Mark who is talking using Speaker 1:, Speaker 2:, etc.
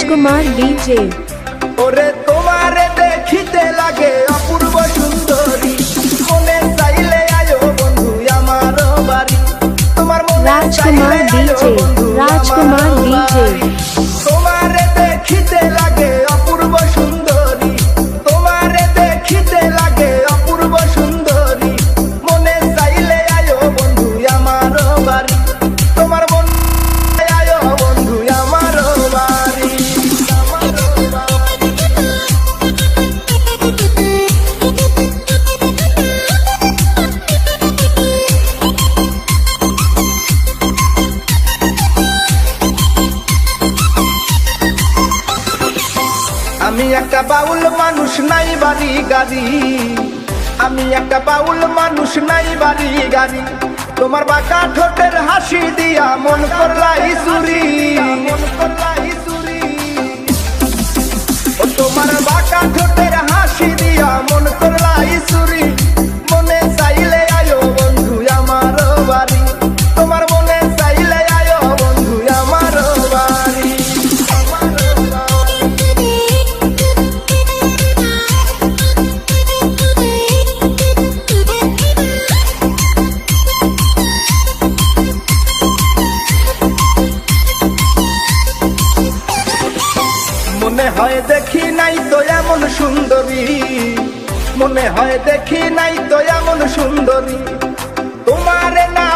Speaker 1: রাজকুমার DJ.
Speaker 2: ওরে তোমারে দেখিতে লাগে অপূর্ব সুন্দরী, মনে চাইলে আয়ো বন্ধু আমার বাড়ি। তোমার মনে
Speaker 1: রাজকুমার ডিজে, রাজকুমার ডিজে।
Speaker 2: তোমারে দেখিতে লাগে অপূর্ব সুন্দরী, তোমারে দেখিতে লাগে অপূর্ব সুন্দরী, মনে চাইলে আয়ো বন্ধু আমার বাড়ি। তোমার মন আয়ো বন্ধু আমার বাড়ি। আমি একটা বাউল মানুষ নাই বাড়ি গাড়ি, আমি একটা বাউল মানুষ নাই বাড়ি গাড়ি। তোমার বাঁকা ঠোঁটের হাসি দিয়া মন করলাই চুরি, মন করলাই চুরি। তোমার বাঁকা ঠোঁটের হাসি দিয়া মন করলাই চুরি, মনে চাইলে আয়ো বন্ধু আমার বাড়ি। তোমার মনে চাইলে আয়ো বন্ধু আমার বাড়ি। মনে হয় দেখি নাই তো এমন সুন্দরী, মনে হয় দেখি নাই তো এমন সুন্দরী, তোমারে না